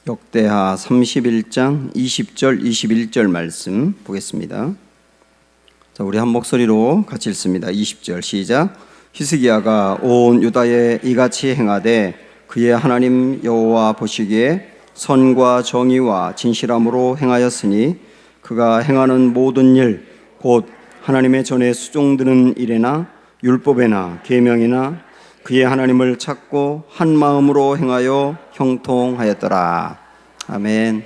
역대하 31장 20절 21절 말씀 보겠습니다. 자, 우리 한 목소리로 같이 읽습니다. 20절 시작. 히스기야가 온 유다에 이같이 행하되 그의 하나님 여호와 보시기에 선과 정의와 진실함으로 행하였으니 그가 행하는 모든 일 곧 하나님의 전에 수종드는 일에나 율법에나 계명이나 그의 하나님을 찾고 한 마음으로 행하여 형통하였더라. 아멘.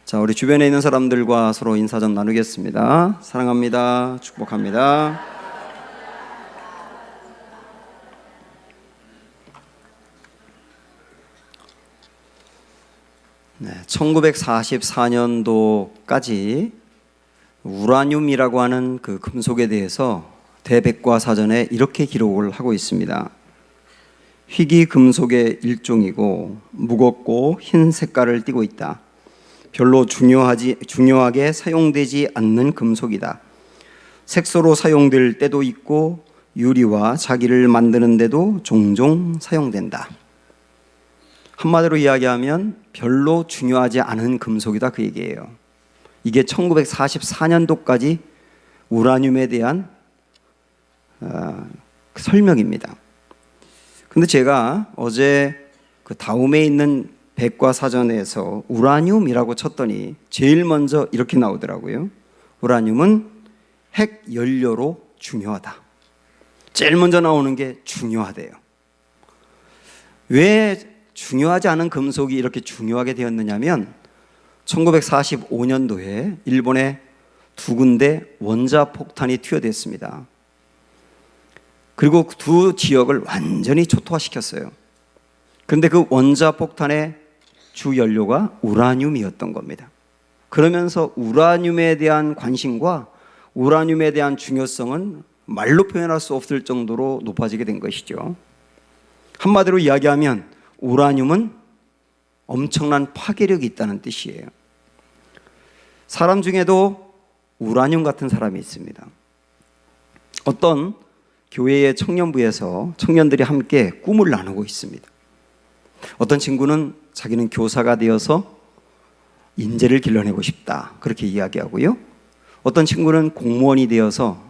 자, 우리 주변에 있는 사람들과 서로 인사 좀 나누겠습니다. 사랑합니다. 축복합니다. 네, 1944년도까지 우라늄이라고 하는 그 금속에 대해서 대백과사전에 이렇게 기록을 하고 있습니다. 희귀 금속의 일종이고 무겁고 흰 색깔을 띠고 있다. 별로 중요하게 사용되지 않는 금속이다. 색소로 사용될 때도 있고 유리와 자기를 만드는 데도 종종 사용된다. 한마디로 이야기하면 별로 중요하지 않은 금속이다, 그 얘기예요. 이게 1944년도까지 우라늄에 대한 설명입니다. 근데 제가 어제 그 다움에 있는 백과사전에서 우라늄이라고 쳤더니 제일 먼저 이렇게 나오더라고요. 우라늄은 핵 연료로 중요하다. 제일 먼저 나오는 게 중요하대요. 왜 중요하지 않은 금속이 이렇게 중요하게 되었느냐면 1945년도에 일본에 두 군데 원자폭탄이 투여됐습니다. 그리고 두 지역을 완전히 초토화시켰어요. 그런데 그 원자폭탄의 주 연료가 우라늄이었던 겁니다. 그러면서 우라늄에 대한 관심과 우라늄에 대한 중요성은 말로 표현할 수 없을 정도로 높아지게 된 것이죠. 한마디로 이야기하면 우라늄은 엄청난 파괴력이 있다는 뜻이에요. 사람 중에도 우라늄 같은 사람이 있습니다. 어떤 교회의 청년부에서 청년들이 함께 꿈을 나누고 있습니다. 어떤 친구는 자기는 교사가 되어서 인재를 길러내고 싶다, 그렇게 이야기하고요. 어떤 친구는 공무원이 되어서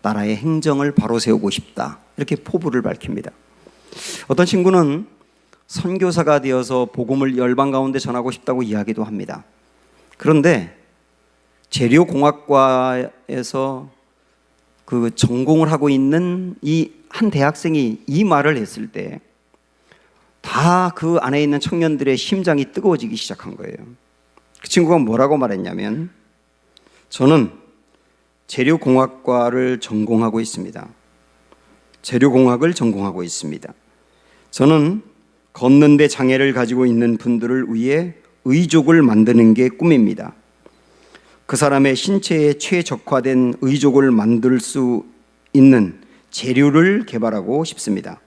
나라의 행정을 바로 세우고 싶다, 이렇게 포부를 밝힙니다. 어떤 친구는 선교사가 되어서 복음을 열방 가운데 전하고 싶다고 이야기도 합니다. 그런데 재료공학과에서 그 전공을 하고 있는 이 한 대학생이 이 말을 했을 때 다 그 안에 있는 청년들의 심장이 뜨거워지기 시작한 거예요. 그 친구가 뭐라고 말했냐면, 저는 재료공학과를 전공하고 있습니다. 재료공학을 전공하고 있습니다. 저는 걷는 데 장애를 가지고 있는 분들을 위해 의족을 만드는 게 꿈입니다. 그 사람의 신체에 최적화된 의족을 만들 수 있는 재료를 개발하고 싶습니다.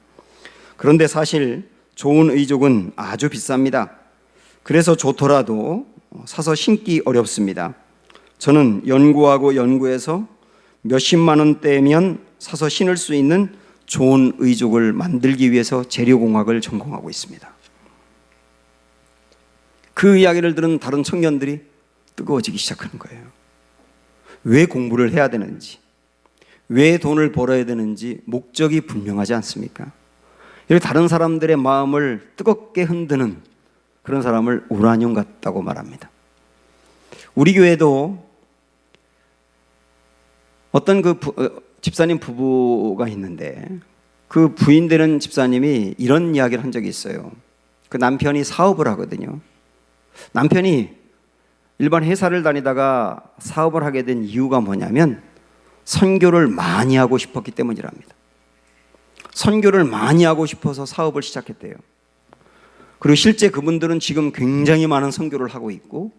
그런데 사실 좋은 의족은 아주 비쌉니다. 그래서 좋더라도 사서 신기 어렵습니다. 저는 연구하고 연구해서 몇십만 원대면 사서 신을 수 있는 좋은 의족을 만들기 위해서 재료공학을 전공하고 있습니다. 그 이야기를 들은 다른 청년들이 뜨거워지기 시작하는 거예요. 왜 공부를 해야 되는지, 왜 돈을 벌어야 되는지 목적이 분명하지 않습니까? 이렇게 다른 사람들의 마음을 뜨겁게 흔드는 그런 사람을 우라늄 같다고 말합니다. 우리 교회도 어떤 집사님 부부가 있는데 그 부인 되는 집사님이 이런 이야기를 한 적이 있어요. 그 남편이 사업을 하거든요. 남편이 일반 회사를 다니다가 사업을 하게 된 이유가 뭐냐면 선교를 많이 하고 싶었기 때문이랍니다. 선교를 많이 하고 싶어서 사업을 시작했대요. 그리고 실제 그분들은 지금 굉장히 많은 선교를 하고 있고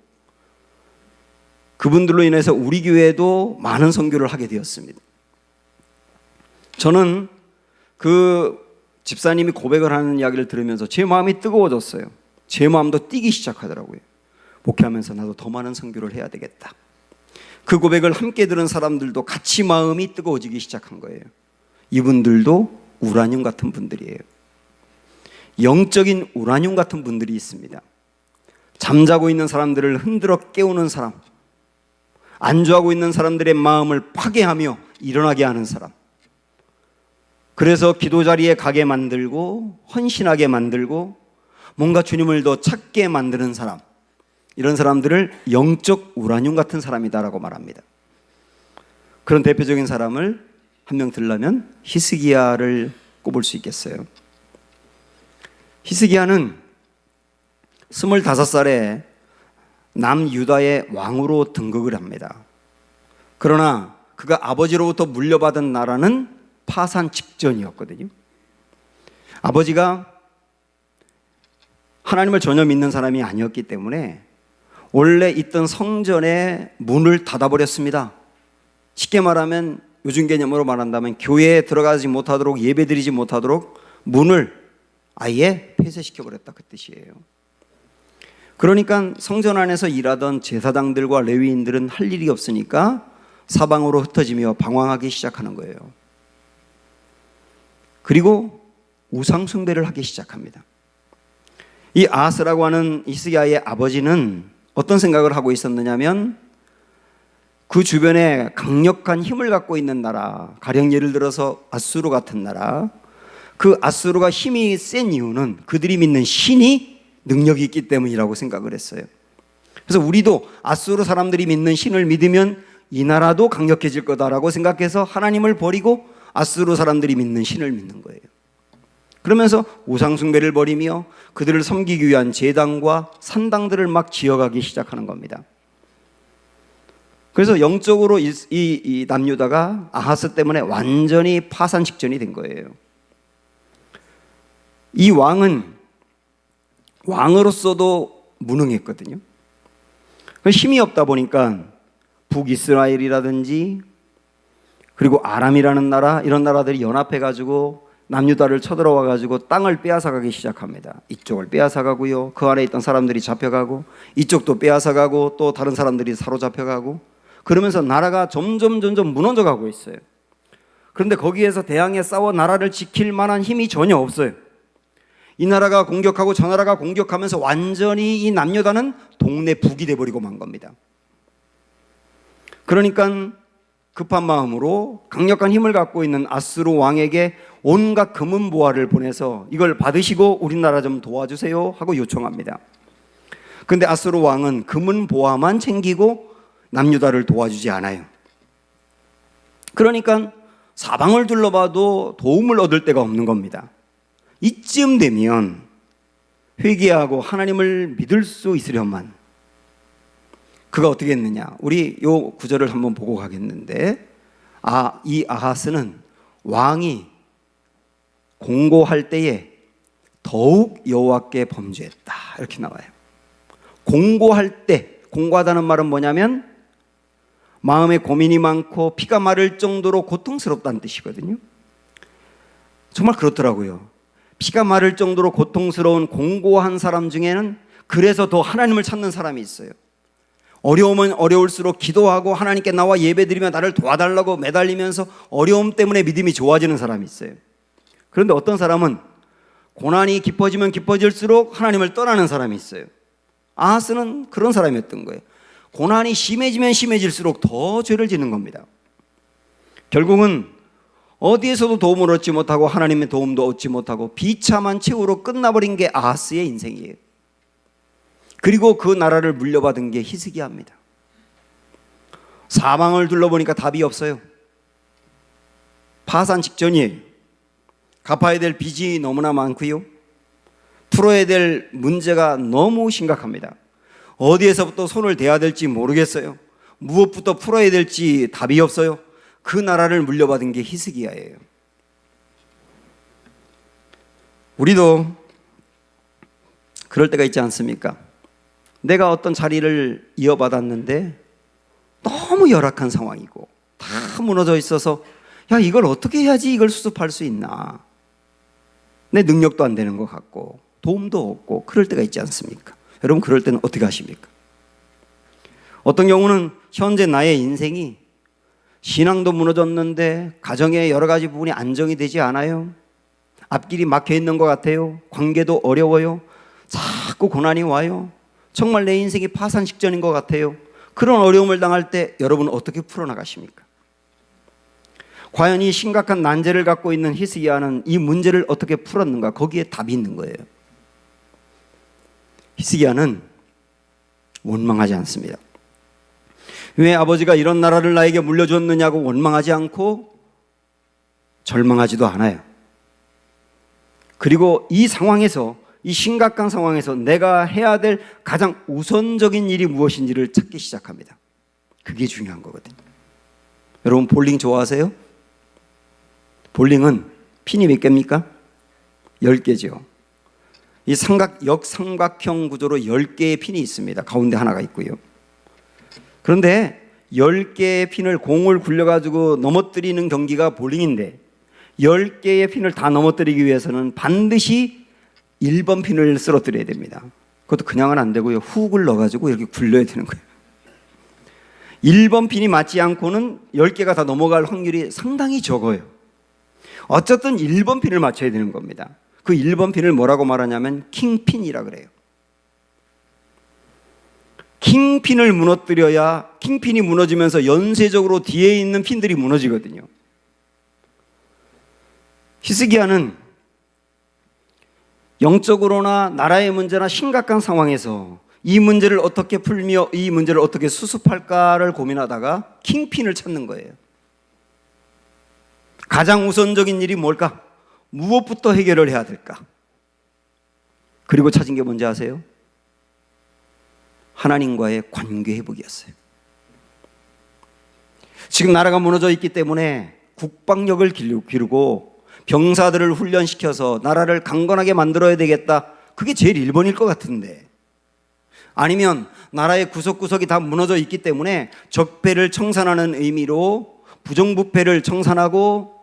그분들로 인해서 우리 교회도 많은 선교를 하게 되었습니다. 저는 그 집사님이 고백을 하는 이야기를 들으면서 제 마음이 뜨거워졌어요. 제 마음도 뛰기 시작하더라고요. 목회하면서 나도 더 많은 선교를 해야 되겠다. 그 고백을 함께 들은 사람들도 같이 마음이 뜨거워지기 시작한 거예요. 이분들도 우라늄 같은 분들이에요. 영적인 우라늄 같은 분들이 있습니다. 잠자고 있는 사람들을 흔들어 깨우는 사람, 안주하고 있는 사람들의 마음을 파괴하며 일어나게 하는 사람, 그래서 기도 자리에 가게 만들고 헌신하게 만들고 뭔가 주님을 더 찾게 만드는 사람, 이런 사람들을 영적 우라늄 같은 사람이다라고 말합니다. 그런 대표적인 사람을 한 명 들려면 히스기야를 꼽을 수 있겠어요. 히스기야는 25살에 남유다의 왕으로 등극을 합니다. 그러나 그가 아버지로부터 물려받은 나라는 파산 직전이었거든요. 아버지가 하나님을 전혀 믿는 사람이 아니었기 때문에 원래 있던 성전의 문을 닫아버렸습니다. 쉽게 말하면 요즘 개념으로 말한다면 교회에 들어가지 못하도록, 예배드리지 못하도록 문을 아예 폐쇄시켜버렸다, 그 뜻이에요. 그러니까 성전 안에서 일하던 제사장들과 레위인들은 할 일이 없으니까 사방으로 흩어지며 방황하기 시작하는 거예요. 그리고 우상 숭배를 하기 시작합니다. 이 아하스라고 하는 히스기야의 아버지는 어떤 생각을 하고 있었느냐면, 그 주변에 강력한 힘을 갖고 있는 나라, 가령 예를 들어서 아수르 같은 나라, 그 아수르가 힘이 센 이유는 그들이 믿는 신이 능력이 있기 때문이라고 생각을 했어요. 그래서 우리도 아수르 사람들이 믿는 신을 믿으면 이 나라도 강력해질 거다라고 생각해서 하나님을 버리고 아수르 사람들이 믿는 신을 믿는 거예요. 그러면서 우상 숭배를 벌이며 그들을 섬기기 위한 제단과 산당들을 막 지어가기 시작하는 겁니다. 그래서 영적으로 이 남유다가 아하스 때문에 완전히 파산 직전이 된 거예요. 이 왕은 왕으로서도 무능했거든요. 힘이 없다 보니까 북이스라엘이라든지 그리고 아람이라는 나라, 이런 나라들이 연합해가지고 남유다를 쳐들어와가지고 땅을 빼앗아가기 시작합니다. 이쪽을 빼앗아가고요, 그 안에 있던 사람들이 잡혀가고, 이쪽도 빼앗아가고, 또 다른 사람들이 사로잡혀가고, 그러면서 나라가 점점 무너져가고 있어요. 그런데 거기에서 대항해 싸워 나라를 지킬 만한 힘이 전혀 없어요. 이 나라가 공격하고 저 나라가 공격하면서 완전히 이 남유다는 동네 북이 돼버리고 만 겁니다. 그러니까 급한 마음으로 강력한 힘을 갖고 있는 아수르 왕에게 온갖 금은보화를 보내서 이걸 받으시고 우리나라 좀 도와주세요 하고 요청합니다. 그런데 아수르 왕은 금은보화만 챙기고 남유다를 도와주지 않아요. 그러니까 사방을 둘러봐도 도움을 얻을 데가 없는 겁니다. 이쯤 되면 회개하고 하나님을 믿을 수 있으려만 그가 어떻게 했느냐, 우리 요 구절을 한번 보고 가겠는데, 이 아하스는 왕이 공고할 때에 더욱 여호와께 범죄했다, 이렇게 나와요. 공고할 때, 공고하다는 말은 뭐냐면 마음에 고민이 많고 피가 마를 정도로 고통스럽다는 뜻이거든요. 정말 그렇더라고요. 피가 마를 정도로 고통스러운 공고한 사람 중에는 그래서 더 하나님을 찾는 사람이 있어요. 어려우면 어려울수록 기도하고 하나님께 나와 예배드리며 나를 도와달라고 매달리면서 어려움 때문에 믿음이 좋아지는 사람이 있어요. 그런데 어떤 사람은 고난이 깊어지면 깊어질수록 하나님을 떠나는 사람이 있어요. 아하스는 그런 사람이었던 거예요. 고난이 심해지면 심해질수록 더 죄를 짓는 겁니다. 결국은 어디에서도 도움을 얻지 못하고 하나님의 도움도 얻지 못하고 비참한 최후로 끝나버린 게 아하스의 인생이에요. 그리고 그 나라를 물려받은 게 히스기야입니다. 사방을 둘러보니까 답이 없어요. 파산 직전이에요. 갚아야 될 빚이 너무나 많고요, 풀어야 될 문제가 너무 심각합니다. 어디에서부터 손을 대야 될지 모르겠어요. 무엇부터 풀어야 될지 답이 없어요. 그 나라를 물려받은 게 히스기야예요. 우리도 그럴 때가 있지 않습니까? 내가 어떤 자리를 이어받았는데 너무 열악한 상황이고 다 무너져 있어서, 야, 이걸 어떻게 해야지 이걸 수습할 수 있나, 내 능력도 안 되는 것 같고 도움도 없고 그럴 때가 있지 않습니까? 여러분, 그럴 때는 어떻게 하십니까? 어떤 경우는 현재 나의 인생이 신앙도 무너졌는데 가정의 여러 가지 부분이 안정이 되지 않아요. 앞길이 막혀 있는 것 같아요. 관계도 어려워요. 자꾸 고난이 와요. 정말 내 인생이 파산 직전인 것 같아요. 그런 어려움을 당할 때 여러분은 어떻게 풀어나가십니까? 과연 이 심각한 난제를 갖고 있는 히스기야는 이 문제를 어떻게 풀었는가? 거기에 답이 있는 거예요. 히스기야는 원망하지 않습니다. 왜 아버지가 이런 나라를 나에게 물려줬느냐고 원망하지 않고 절망하지도 않아요. 그리고 이 상황에서, 이 심각한 상황에서 내가 해야 될 가장 우선적인 일이 무엇인지를 찾기 시작합니다. 그게 중요한 거거든요. 여러분 볼링 좋아하세요? 볼링은 핀이 몇 개입니까? 10개죠. 이 역삼각형 구조로 10개의 핀이 있습니다. 가운데 하나가 있고요. 그런데 10개의 핀을 공을 굴려가지고 넘어뜨리는 경기가 볼링인데 10개의 핀을 다 넘어뜨리기 위해서는 반드시 1번 핀을 쓰러뜨려야 됩니다. 그것도 그냥은 안 되고요. 훅을 넣어가지고 이렇게 굴려야 되는 거예요. 1번 핀이 맞지 않고는 10개가 다 넘어갈 확률이 상당히 적어요. 어쨌든 1번 핀을 맞춰야 되는 겁니다. 그 1번 핀을 뭐라고 말하냐면 킹핀이라 그래요. 킹핀을 무너뜨려야 킹핀이 무너지면서 연쇄적으로 뒤에 있는 핀들이 무너지거든요. 히스기야는 영적으로나 나라의 문제나 심각한 상황에서 이 문제를 어떻게 풀며 이 문제를 어떻게 수습할까를 고민하다가 킹핀을 찾는 거예요. 가장 우선적인 일이 뭘까? 무엇부터 해결을 해야 될까? 그리고 찾은 게 뭔지 아세요? 하나님과의 관계 회복이었어요. 지금 나라가 무너져 있기 때문에 국방력을 기르고 병사들을 훈련시켜서 나라를 강건하게 만들어야 되겠다. 그게 제일 1번일 것 같은데, 아니면 나라의 구석구석이 다 무너져 있기 때문에 적폐를 청산하는 의미로 부정부패를 청산하고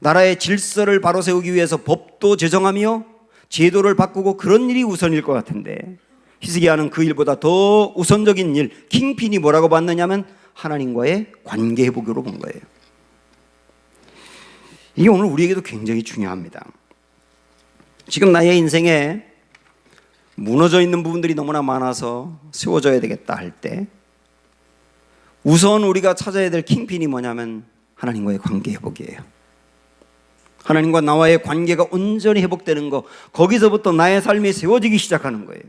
나라의 질서를 바로 세우기 위해서 법도 제정하며 제도를 바꾸고 그런 일이 우선일 것 같은데, 히스기야는 그 일보다 더 우선적인 일, 킹핀이 뭐라고 봤느냐면 하나님과의 관계 회복으로 본 거예요. 이게 오늘 우리에게도 굉장히 중요합니다. 지금 나의 인생에 무너져 있는 부분들이 너무나 많아서 세워져야 되겠다 할 때 우선 우리가 찾아야 될 킹핀이 뭐냐면 하나님과의 관계 회복이에요. 하나님과 나와의 관계가 온전히 회복되는 거, 거기서부터 나의 삶이 세워지기 시작하는 거예요.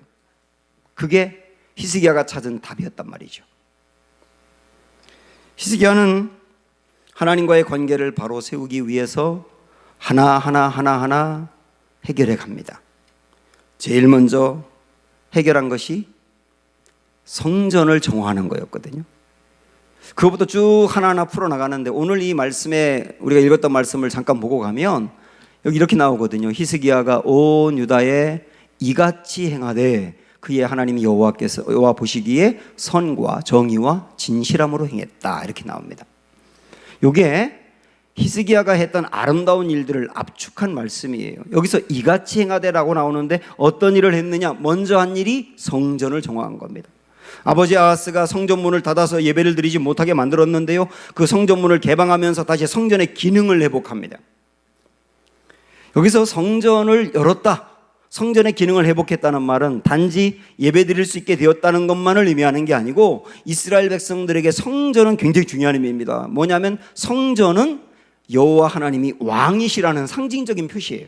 그게 히스기야가 찾은 답이었단 말이죠. 히스기야는 하나님과의 관계를 바로 세우기 위해서 하나하나 해결해 갑니다. 제일 먼저 해결한 것이 성전을 정화하는 거였거든요. 그것부터 쭉 하나하나 풀어나가는데, 오늘 이 말씀에 우리가 읽었던 말씀을 잠깐 보고 가면 여기 이렇게 나오거든요. 히스기야가 온 유다에 이같이 행하되 그의 하나님 여호와 보시기에 선과 정의와 진실함으로 행했다, 이렇게 나옵니다. 이게 히스기야가 했던 아름다운 일들을 압축한 말씀이에요. 여기서 이같이 행하되라고 나오는데 어떤 일을 했느냐? 먼저 한 일이 성전을 정화한 겁니다. 아버지 아하스가 성전문을 닫아서 예배를 드리지 못하게 만들었는데요, 그 성전문을 개방하면서 다시 성전의 기능을 회복합니다. 여기서 성전을 열었다, 성전의 기능을 회복했다는 말은 단지 예배 드릴 수 있게 되었다는 것만을 의미하는 게 아니고, 이스라엘 백성들에게 성전은 굉장히 중요한 의미입니다. 뭐냐면 성전은 여호와 하나님이 왕이시라는 상징적인 표시예요.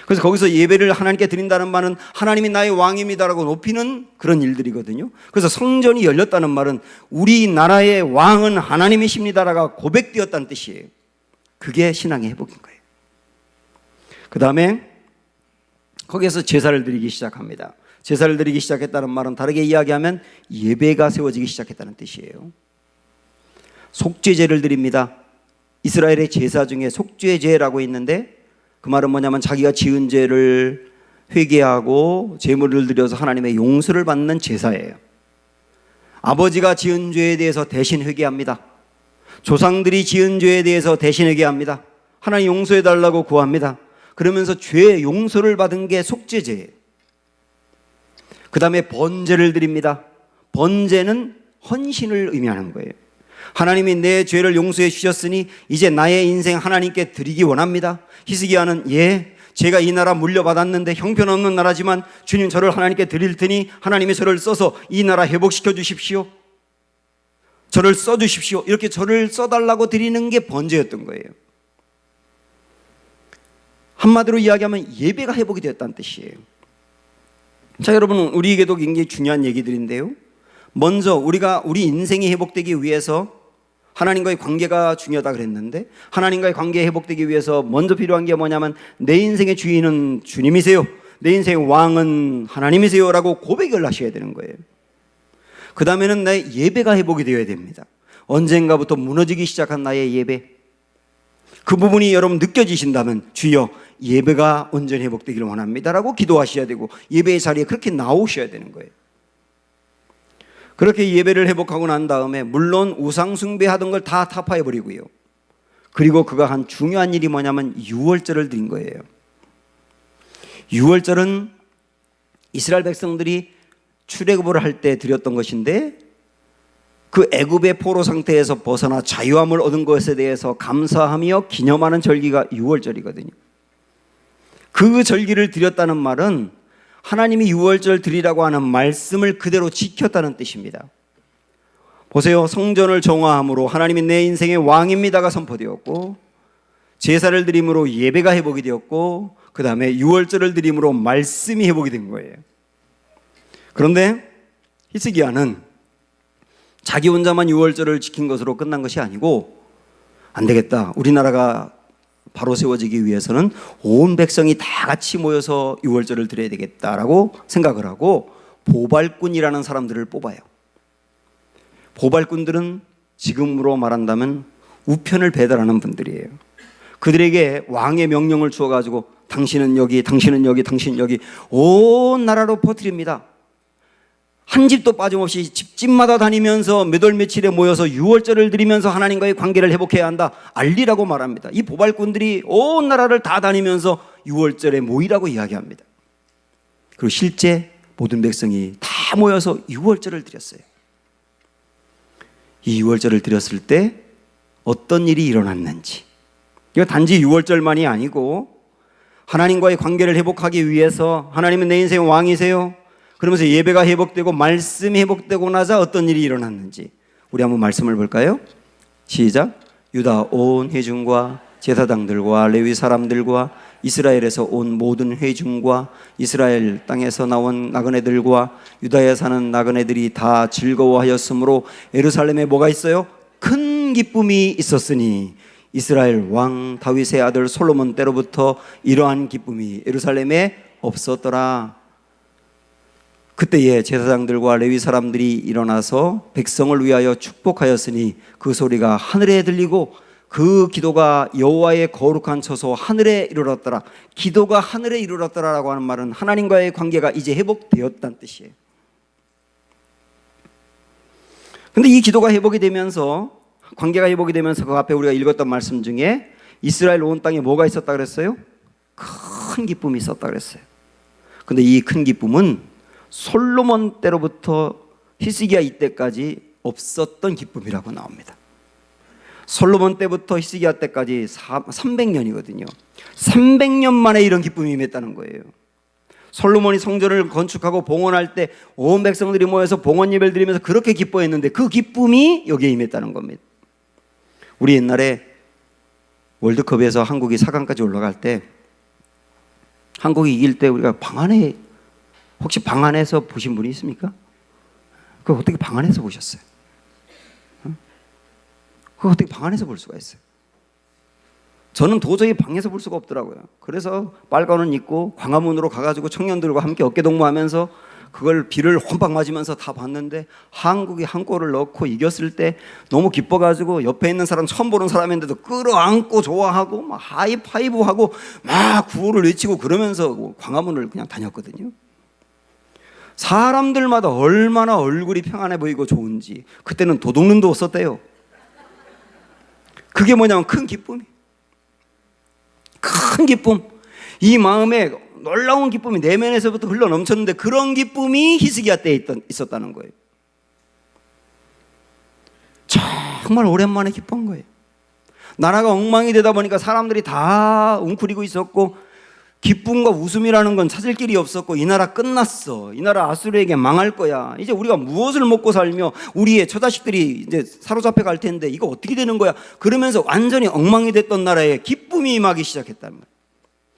그래서 거기서 예배를 하나님께 드린다는 말은 하나님이 나의 왕입니다라고 높이는 그런 일들이거든요. 그래서 성전이 열렸다는 말은 우리나라의 왕은 하나님이십니다라고 고백되었다는 뜻이에요. 그게 신앙의 회복인 거예요. 그 다음에 거기에서 제사를 드리기 시작합니다. 제사를 드리기 시작했다는 말은 다르게 이야기하면 예배가 세워지기 시작했다는 뜻이에요. 속죄제를 드립니다. 이스라엘의 제사 중에 속죄제라고 있는데, 그 말은 뭐냐면 자기가 지은 죄를 회개하고 제물을 드려서 하나님의 용서를 받는 제사예요. 아버지가 지은 죄에 대해서 대신 회개합니다. 조상들이 지은 죄에 대해서 대신 회개합니다. 하나님 용서해 달라고 구합니다. 그러면서 죄의 용서를 받은 게 속죄제예요. 그 다음에 번제를 드립니다. 번제는 헌신을 의미하는 거예요. 하나님이 내 죄를 용서해 주셨으니 이제 나의 인생 하나님께 드리기 원합니다. 히스기야는 제가 이 나라 물려받았는데 형편없는 나라지만 주님 저를 하나님께 드릴 테니 하나님이 저를 써서 이 나라 회복시켜 주십시오. 저를 써주십시오. 이렇게 저를 써달라고 드리는 게 번제였던 거예요. 한마디로 이야기하면 예배가 회복이 되었다는 뜻이에요. 자, 여러분, 우리에게도 굉장히 중요한 얘기들인데요. 먼저 우리가 우리 인생이 회복되기 위해서 하나님과의 관계가 중요하다 그랬는데, 하나님과의 관계 회복되기 위해서 먼저 필요한 게 뭐냐면 내 인생의 주인은 주님이세요, 내 인생의 왕은 하나님이세요 라고 고백을 하셔야 되는 거예요. 그 다음에는 내 예배가 회복이 되어야 됩니다. 언젠가부터 무너지기 시작한 나의 예배, 그 부분이 여러분 느껴지신다면 주여 예배가 온전히 회복되기를 원합니다 라고 기도하셔야 되고, 예배의 자리에 그렇게 나오셔야 되는 거예요. 그렇게 예배를 회복하고 난 다음에 물론 우상 숭배하던 걸 다 타파해버리고요, 그리고 그가 한 중요한 일이 뭐냐면 유월절을 드린 거예요. 유월절은 이스라엘 백성들이 출애굽을 할 때 드렸던 것인데, 그 애굽의 포로 상태에서 벗어나 자유함을 얻은 것에 대해서 감사하며 기념하는 절기가 유월절이거든요. 그 절기를 드렸다는 말은 하나님이 유월절 드리라고 하는 말씀을 그대로 지켰다는 뜻입니다. 보세요. 성전을 정화함으로 하나님이 내 인생의 왕입니다가 선포되었고, 제사를 드림으로 예배가 회복이 되었고, 그 다음에 유월절을 드림으로 말씀이 회복이 된 거예요. 그런데 히스기야는 자기 혼자만 유월절을 지킨 것으로 끝난 것이 아니고, 안 되겠다, 우리나라가 바로 세워지기 위해서는 온 백성이 다 같이 모여서 유월절을 드려야 되겠다라고 생각을 하고 보발꾼이라는 사람들을 뽑아요. 보발꾼들은 지금으로 말한다면 우편을 배달하는 분들이에요. 그들에게 왕의 명령을 주어가지고 당신은 여기, 당신은 여기, 당신은 여기 온 나라로 퍼뜨립니다. 한 집도 빠짐없이 집집마다 다니면서 몇 월 며칠에 모여서 유월절을 드리면서 하나님과의 관계를 회복해야 한다, 알리라고 말합니다. 이 보발꾼들이 온 나라를 다 다니면서 유월절에 모이라고 이야기합니다. 그리고 실제 모든 백성이 다 모여서 유월절을 드렸어요. 이 유월절을 드렸을 때 어떤 일이 일어났는지, 이거 단지 유월절만이 아니고 하나님과의 관계를 회복하기 위해서 하나님은 내 인생의 왕이세요, 그러면서 예배가 회복되고 말씀이 회복되고 나자 어떤 일이 일어났는지 우리 한번 말씀을 볼까요? 시작. 유다 온 회중과 제사장들과 레위 사람들과 이스라엘에서 온 모든 회중과 이스라엘 땅에서 나온 나그네들과 유다에 사는 나그네들이 다 즐거워하였으므로 예루살렘에 뭐가 있어요? 큰 기쁨이 있었으니 이스라엘 왕 다윗의 아들 솔로몬 때로부터 이러한 기쁨이 예루살렘에 없었더라. 그때에 제사장들과 레위 사람들이 일어나서 백성을 위하여 축복하였으니 그 소리가 하늘에 들리고 그 기도가 여호와의 거룩한 처소 하늘에 이르렀더라. 기도가 하늘에 이르렀더라라고 하는 말은 하나님과의 관계가 이제 회복되었다는 뜻이에요. 근데 이 기도가 회복이 되면서, 관계가 회복이 되면서 그 앞에 우리가 읽었던 말씀 중에 이스라엘 온 땅에 뭐가 있었다 그랬어요? 큰 기쁨이 있었다 그랬어요. 근데 이 큰 기쁨은 솔로몬 때로부터 히스기야 이때까지 없었던 기쁨이라고 나옵니다. 솔로몬 때부터 히스기야 때까지 300년이거든요. 300년 만에 이런 기쁨이 임했다는 거예요. 솔로몬이 성전을 건축하고 봉헌할 때 온 백성들이 모여서 봉헌 예배를 드리면서 그렇게 기뻐했는데 그 기쁨이 여기에 임했다는 겁니다. 우리 옛날에 월드컵에서 한국이 4강까지 올라갈 때, 한국이 이길 때 우리가 방안에, 혹시 방 안에서 보신 분이 있습니까? 그거 어떻게 방 안에서 보셨어요? 그거 어떻게 방 안에서 볼 수가 있어요? 저는 도저히 방에서 볼 수가 없더라고요. 그래서 빨간 옷 입고 광화문으로 가가지고 청년들과 함께 어깨동무하면서 그걸 비를 혼박 맞으면서 다 봤는데, 한국이 한 골을 넣고 이겼을 때 너무 기뻐가지고 옆에 있는 사람, 처음 보는 사람인데도 끌어안고 좋아하고 막 하이파이브하고 막 구호를 외치고 그러면서 광화문을 그냥 다녔거든요. 사람들마다 얼마나 얼굴이 평안해 보이고 좋은지. 그때는 도둑눈도 없었대요. 그게 뭐냐면 큰 기쁨이, 큰 기쁨, 이 마음에 놀라운 기쁨이 내면에서부터 흘러 넘쳤는데 그런 기쁨이 히스기야 때에 있었다는 거예요. 정말 오랜만에 기쁜 거예요. 나라가 엉망이 되다 보니까 사람들이 다 웅크리고 있었고 기쁨과 웃음이라는 건 찾을 길이 없었고 이 나라 끝났어. 이 나라 아수르에게 망할 거야. 이제 우리가 무엇을 먹고 살며 우리의 처자식들이 이제 사로잡혀 갈 텐데 이거 어떻게 되는 거야? 그러면서 완전히 엉망이 됐던 나라에 기쁨이 임하기 시작했다는 말.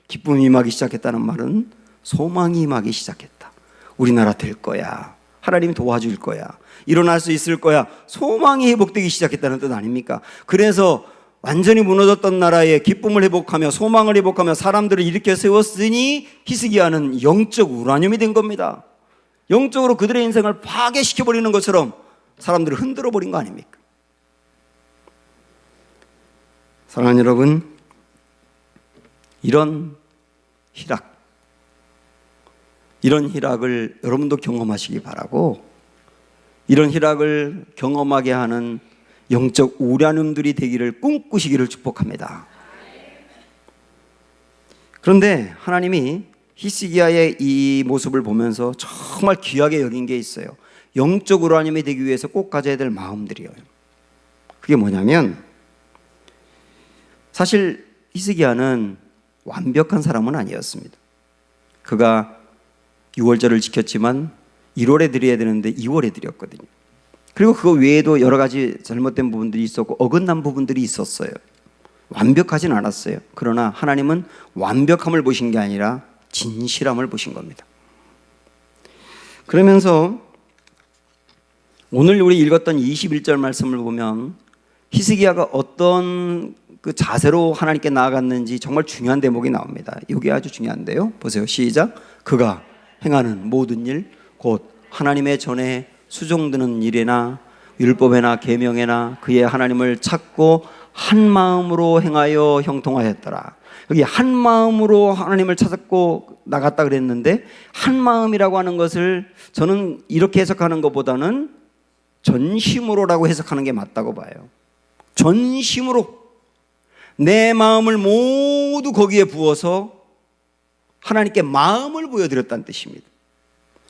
기쁨이 임하기 시작했다는 말은 소망이 임하기 시작했다. 우리나라 될 거야. 하나님이 도와줄 거야. 일어날 수 있을 거야. 소망이 회복되기 시작했다는 뜻 아닙니까? 그래서 완전히 무너졌던 나라에 기쁨을 회복하며 소망을 회복하며 사람들을 일으켜 세웠으니 히스기야는 영적 우라늄이 된 겁니다. 영적으로 그들의 인생을 파괴시켜버리는 것처럼 사람들을 흔들어버린 거 아닙니까? 사랑하는 여러분, 이런 희락을 여러분도 경험하시기 바라고, 이런 희락을 경험하게 하는 영적 우라늄들이 되기를 꿈꾸시기를 축복합니다. 그런데 하나님이 히스기야의 이 모습을 보면서 정말 귀하게 여긴 게 있어요. 영적 우라늄이 되기 위해서 꼭 가져야 될 마음들이에요. 그게 뭐냐면, 사실 히스기야는 완벽한 사람은 아니었습니다. 그가 6월절을 지켰지만 1월에 드려야 되는데 2월에 드렸거든요. 그리고 그거 외에도 여러 가지 잘못된 부분들이 있었고 어긋난 부분들이 있었어요. 완벽하진 않았어요. 그러나 하나님은 완벽함을 보신 게 아니라 진실함을 보신 겁니다. 그러면서 오늘 우리 읽었던 21절 말씀을 보면 히스기야가 어떤 그 자세로 하나님께 나아갔는지 정말 중요한 대목이 나옵니다. 이게 아주 중요한데요. 보세요. 시작. 그가 행하는 모든 일, 곧 하나님의 전에 수종드는 일이나 율법에나 계명에나 그의 하나님을 찾고 한 마음으로 행하여 형통하였더라. 여기 한 마음으로 하나님을 찾았고 나갔다 그랬는데, 한 마음이라고 하는 것을 저는 이렇게 해석하는 것보다는 전심으로라고 해석하는 게 맞다고 봐요. 전심으로 내 마음을 모두 거기에 부어서 하나님께 마음을 보여드렸다는 뜻입니다.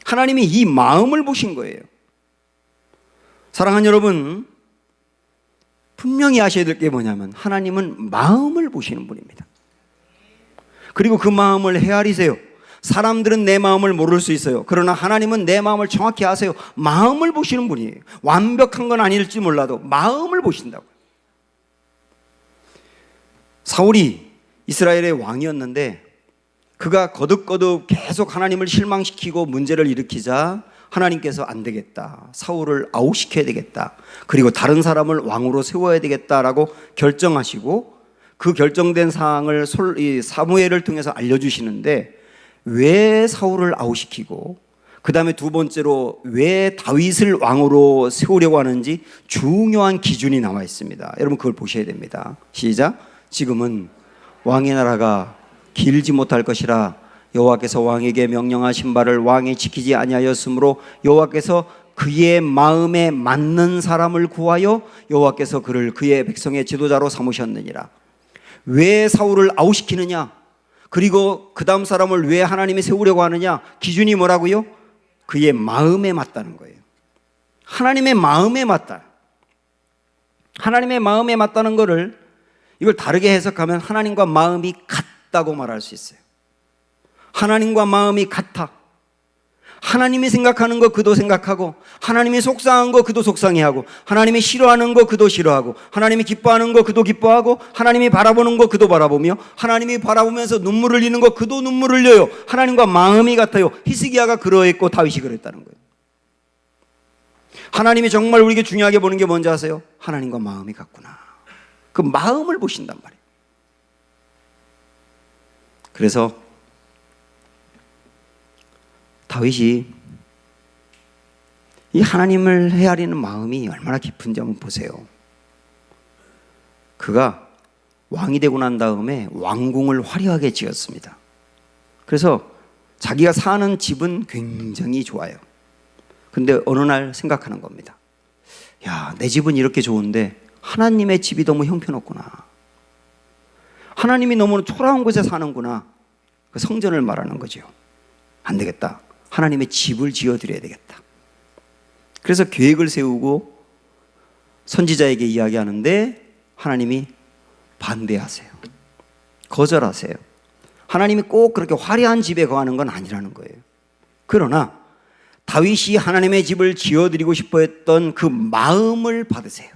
하나님이 이 마음을 보신 거예요. 사랑하는 여러분, 분명히 아셔야 될 게 뭐냐면 하나님은 마음을 보시는 분입니다. 그리고 그 마음을 헤아리세요. 사람들은 내 마음을 모를 수 있어요. 그러나 하나님은 내 마음을 정확히 아세요. 마음을 보시는 분이에요. 완벽한 건 아닐지 몰라도 마음을 보신다고요. 사울이 이스라엘의 왕이었는데 그가 거듭거듭 계속 하나님을 실망시키고 문제를 일으키자 하나님께서 안 되겠다. 사울을 아웃시켜야 되겠다. 그리고 다른 사람을 왕으로 세워야 되겠다라고 결정하시고, 그 결정된 사항을 사무엘을 통해서 알려주시는데, 왜 사울을 아웃시키고 그 다음에 두 번째로 왜 다윗을 왕으로 세우려고 하는지 중요한 기준이 나와 있습니다. 여러분 그걸 보셔야 됩니다. 시작. 지금은 왕의 나라가 길지 못할 것이라 여호와께서 왕에게 명령하신 바를 왕이 지키지 아니하였으므로 여호와께서 그의 마음에 맞는 사람을 구하여 여호와께서 그를 그의 백성의 지도자로 삼으셨느니라. 왜 사울을 아웃시키느냐? 그리고 그 다음 사람을 왜 하나님이 세우려고 하느냐? 기준이 뭐라고요? 그의 마음에 맞다는 거예요. 하나님의 마음에 맞다. 하나님의 마음에 맞다는 거를 이걸 다르게 해석하면 하나님과 마음이 같다고 말할 수 있어요. 하나님과 마음이 같아. 하나님이 생각하는 거 그도 생각하고, 하나님이 속상한 거 그도 속상해하고, 하나님이 싫어하는 거 그도 싫어하고, 하나님이 기뻐하는 거 그도 기뻐하고, 하나님이 바라보는 거 그도 바라보며, 하나님이 바라보면서 눈물을 흘리는 거 그도 눈물을 흘려요. 하나님과 마음이 같아요. 히스기야가 그러했고 다윗이 그랬다는 거예요. 하나님이 정말 우리에게 중요하게 보는 게 뭔지 아세요? 하나님과 마음이 같구나. 그 마음을 보신단 말이에요. 그래서 다윗이 이 하나님을 헤아리는 마음이 얼마나 깊은지 한번 보세요. 그가 왕이 되고 난 다음에 왕궁을 화려하게 지었습니다. 그래서 자기가 사는 집은 굉장히 좋아요. 근데 어느 날 생각하는 겁니다. 야, 내 집은 이렇게 좋은데 하나님의 집이 너무 형편없구나. 하나님이 너무 초라한 곳에 사는구나. 그 성전을 말하는 거죠. 안 되겠다. 하나님의 집을 지어드려야 되겠다. 그래서 계획을 세우고 선지자에게 이야기하는데 하나님이 반대하세요. 거절하세요. 하나님이 꼭 그렇게 화려한 집에 거하는 건 아니라는 거예요. 그러나 다윗이 하나님의 집을 지어드리고 싶어 했던 그 마음을 받으세요.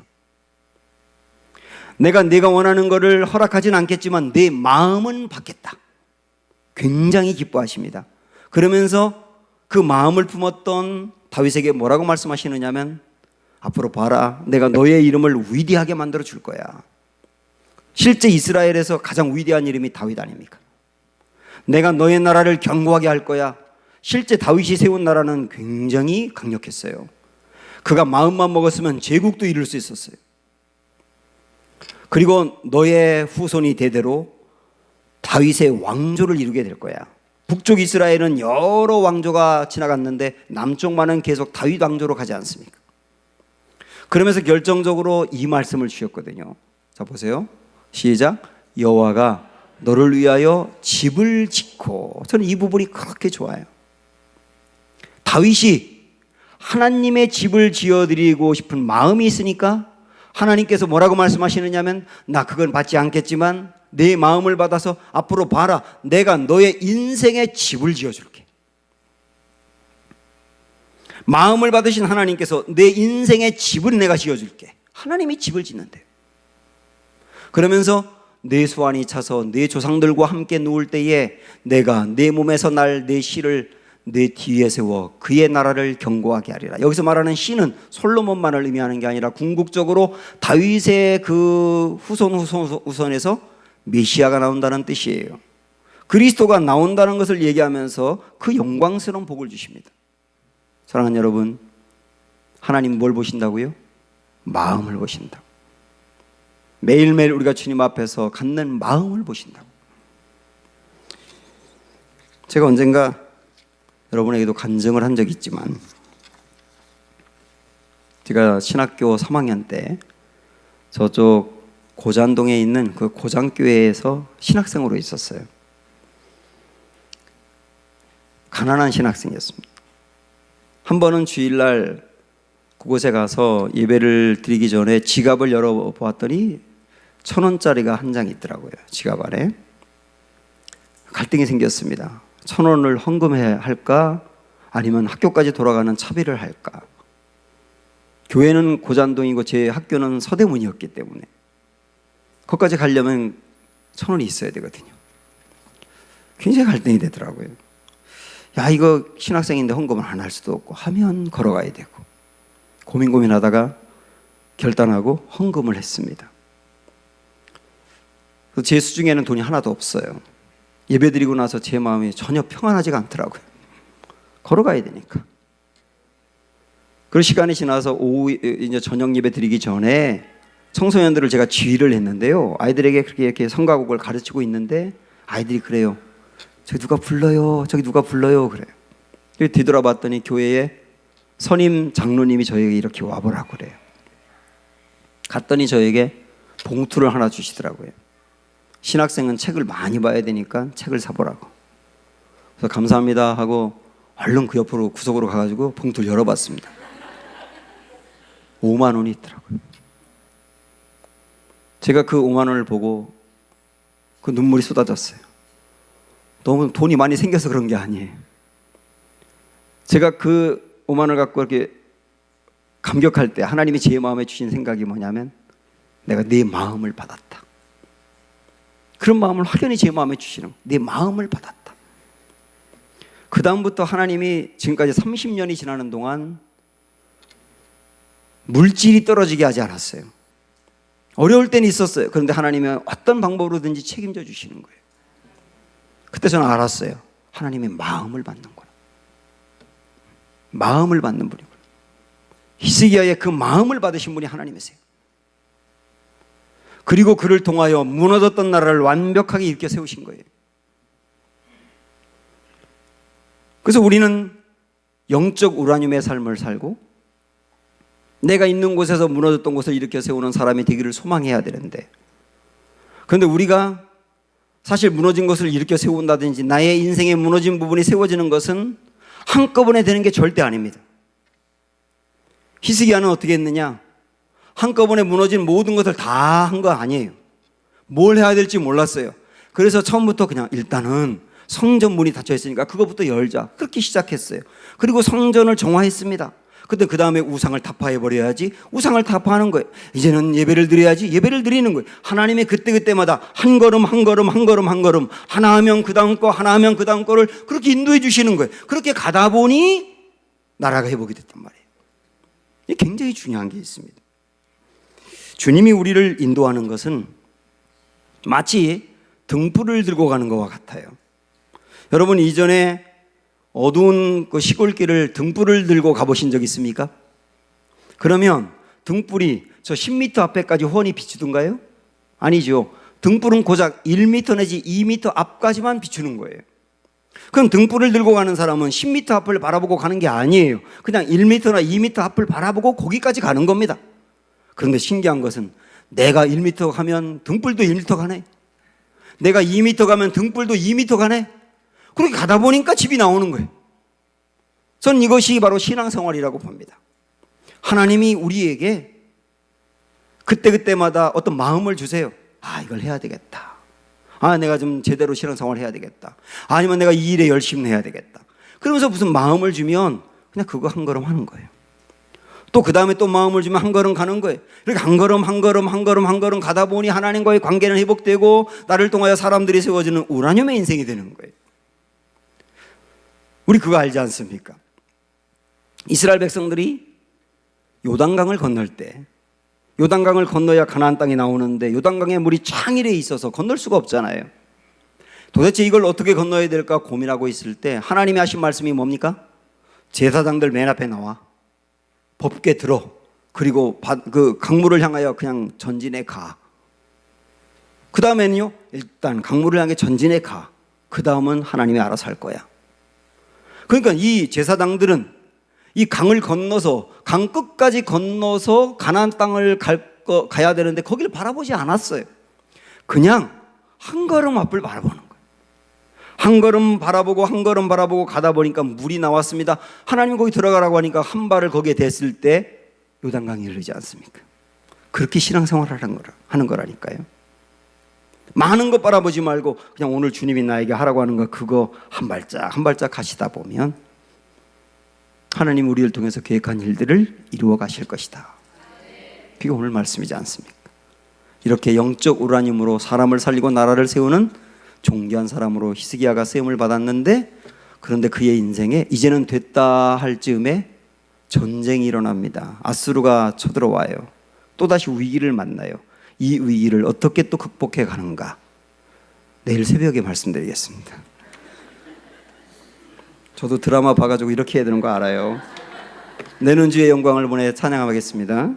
내가 원하는 것을 허락하진 않겠지만 내 마음은 받겠다. 굉장히 기뻐하십니다. 그러면서 그 마음을 품었던 다윗에게 뭐라고 말씀하시느냐면, 앞으로 봐라, 내가 너의 이름을 위대하게 만들어 줄 거야. 실제 이스라엘에서 가장 위대한 이름이 다윗 아닙니까? 내가 너의 나라를 견고하게 할 거야. 실제 다윗이 세운 나라는 굉장히 강력했어요. 그가 마음만 먹었으면 제국도 이룰 수 있었어요. 그리고 너의 후손이 대대로 다윗의 왕조를 이루게 될 거야. 북쪽 이스라엘은 여러 왕조가 지나갔는데 남쪽만은 계속 다윗 왕조로 가지 않습니까? 그러면서 결정적으로 이 말씀을 주셨거든요. 자, 보세요. 시작. 여호와가 너를 위하여 집을 짓고. 저는 이 부분이 그렇게 좋아요. 다윗이 하나님의 집을 지어드리고 싶은 마음이 있으니까 하나님께서 뭐라고 말씀하시느냐면, 나 그건 받지 않겠지만 내 마음을 받아서 앞으로 봐라, 내가 너의 인생의 집을 지어줄게. 마음을 받으신 하나님께서 내 인생의 집을 내가 지어줄게. 하나님이 집을 짓는데요. 그러면서 내 소환이 차서 내 조상들과 함께 누울 때에 내가 내 몸에서 날 내 씨를 내 뒤에 세워 그의 나라를 견고하게 하리라. 여기서 말하는 씨는 솔로몬만을 의미하는 게 아니라 궁극적으로 다윗의 그 후손에서 메시아가 나온다는 뜻이에요. 그리스도가 나온다는 것을 얘기하면서 그 영광스러운 복을 주십니다. 사랑하는 여러분, 하나님 뭘 보신다고요? 마음을 보신다. 매일매일 우리가 주님 앞에서 갖는 마음을 보신다고. 제가 언젠가 여러분에게도 간증을 한 적이 있지만, 제가 신학교 3학년 때 저쪽 고잔동에 있는 그 고장교회에서 신학생으로 있었어요. 가난한 신학생이었습니다. 한 번은 주일날 그곳에 가서 예배를 드리기 전에 지갑을 열어보았더니 1,000원짜리가 한 장이 있더라고요. 지갑 안에. 갈등이 생겼습니다. 1,000원을 헌금해야 할까? 아니면 학교까지 돌아가는 차비를 할까? 교회는 고잔동이고 제 학교는 서대문이었기 때문에 거기까지 가려면 1,000원이 있어야 되거든요. 굉장히 갈등이 되더라고요. 야, 이거 신학생인데 헌금을 안 할 수도 없고 하면 걸어가야 되고, 고민하다가 결단하고 헌금을 했습니다. 제 수중에는 돈이 하나도 없어요. 예배드리고 나서 제 마음이 전혀 평안하지가 않더라고요. 걸어가야 되니까. 그런 시간이 지나서 오후 이제 저녁 예배 드리기 전에 청소년들을 제가 지휘를 했는데요. 아이들에게 그렇게 이렇게 성가곡을 가르치고 있는데 아이들이 그래요. 저기 누가 불러요. 저기 누가 불러요. 그래요. 뒤돌아봤더니 교회에 선임 장로님이 저에게 이렇게 와보라고 그래요. 갔더니 저에게 봉투를 하나 주시더라고요. 신학생은 책을 많이 봐야 되니까 책을 사보라고. 그래서 감사합니다 하고 얼른 그 옆으로 구석으로 가가지고 봉투를 열어봤습니다. 5만 원이 있더라고요. 제가 그 5만 원을 보고 그 눈물이 쏟아졌어요. 너무 돈이 많이 생겨서 그런 게 아니에요. 제가 그 5만 원을 갖고 이렇게 감격할 때 하나님이 제 마음에 주신 생각이 뭐냐면, 내가 내 마음을 받았다. 그런 마음을 확연히 제 마음에 주시는, 내 마음을 받았다. 그 다음부터 하나님이 지금까지 30년이 지나는 동안 물질이 떨어지게 하지 않았어요. 어려울 때는 있었어요. 그런데 하나님은 어떤 방법으로든지 책임져 주시는 거예요. 그때 저는 알았어요. 하나님의 마음을 받는구나. 마음을 받는 분이구나. 히스기야의 그 마음을 받으신 분이 하나님이세요. 그리고 그를 통하여 무너졌던 나라를 완벽하게 일으켜 세우신 거예요. 그래서 우리는 영적 우라늄의 삶을 살고 내가 있는 곳에서 무너졌던 곳을 일으켜 세우는 사람이 되기를 소망해야 되는데, 그런데 우리가 사실 무너진 것을 일으켜 세운다든지 나의 인생에 무너진 부분이 세워지는 것은 한꺼번에 되는 게 절대 아닙니다. 히스기야는 어떻게 했느냐? 한꺼번에 무너진 모든 것을 다 한 거 아니에요. 뭘 해야 될지 몰랐어요. 그래서 처음부터 그냥 일단은 성전 문이 닫혀 있으니까 그것부터 열자. 그렇게 시작했어요. 그리고 성전을 정화했습니다. 근데 그 다음에 우상을 타파해 버려야지. 우상을 타파하는 거예요. 이제는 예배를 드려야지. 예배를 드리는 거예요. 하나님의 그때그때마다 한 걸음 한 걸음 한 걸음 한 걸음, 하나 하면 그 다음 거, 하나 하면 그 다음 거를 그렇게 인도해 주시는 거예요. 그렇게 가다 보니 나라가 회복이 됐단 말이에요. 이게 굉장히 중요한 게 있습니다. 주님이 우리를 인도하는 것은 마치 등불을 들고 가는 것과 같아요. 여러분, 이전에 어두운 그 시골길을 등불을 들고 가보신 적 있습니까? 그러면 등불이 저 10m 앞에까지 훤히 비추던가요? 아니죠. 등불은 고작 1m 내지 2m 앞까지만 비추는 거예요. 그럼 등불을 들고 가는 사람은 10m 앞을 바라보고 가는 게 아니에요. 그냥 1m나 2m 앞을 바라보고 거기까지 가는 겁니다. 그런데 신기한 것은 내가 1m 가면 등불도 1m 가네. 내가 2m 가면 등불도 2m 가네. 그렇게 가다 보니까 집이 나오는 거예요. 저는 이것이 바로 신앙생활이라고 봅니다. 하나님이 우리에게 그때그때마다 어떤 마음을 주세요. 아, 이걸 해야 되겠다. 아, 내가 좀 제대로 신앙생활 해야 되겠다. 아니면 내가 이 일에 열심히 해야 되겠다. 그러면서 무슨 마음을 주면 그냥 그거 한 걸음 하는 거예요. 또 그 다음에 또 마음을 주면 한 걸음 가는 거예요. 이렇게 한 걸음 한 걸음 한 걸음 한 걸음 가다 보니 하나님과의 관계는 회복되고 나를 통하여 사람들이 세워지는 우라늄의 인생이 되는 거예요. 우리 그거 알지 않습니까? 이스라엘 백성들이 요단강을 건널 때, 요단강을 건너야 가나안 땅이 나오는데 요단강에 물이 창일에 있어서 건널 수가 없잖아요. 도대체 이걸 어떻게 건너야 될까 고민하고 있을 때 하나님이 하신 말씀이 뭡니까? 제사장들 맨 앞에 나와 법궤 들어, 그리고 그 강물을 향하여 그냥 전진해 가. 그 다음에는요, 일단 강물을 향해 전진해 가. 그 다음은 하나님이 알아서 할 거야. 그러니까 이 제사장들은 이 강을 건너서 강 끝까지 건너서 가나안 땅을 가야 되는데 거기를 바라보지 않았어요. 그냥 한 걸음 앞을 바라보는 거예요. 한 걸음 바라보고 한 걸음 바라보고 가다 보니까 물이 나왔습니다. 하나님 거기 들어가라고 하니까 한 발을 거기에 댔을 때 요단강이 흐르지 않습니까? 그렇게 신앙생활을 하는 거라니까요. 많은 것 바라보지 말고 그냥 오늘 주님이 나에게 하라고 하는 거 그거 한 발짝 한 발짝 가시다 보면 하나님 우리를 통해서 계획한 일들을 이루어 가실 것이다. 그게 오늘 말씀이지 않습니까? 이렇게 영적 우라늄으로 사람을 살리고 나라를 세우는 존귀한 사람으로 히스기야가 쓰임을 받았는데, 그런데 그의 인생에 이제는 됐다 할 즈음에 전쟁이 일어납니다. 아수르가 쳐들어와요. 또다시 위기를 만나요. 이 위기를 어떻게 또 극복해 가는가, 내일 새벽에 말씀드리겠습니다. 저도 드라마 봐가지고 이렇게 해야 되는 거 알아요. 내는 주의 영광을 보내 찬양하겠습니다.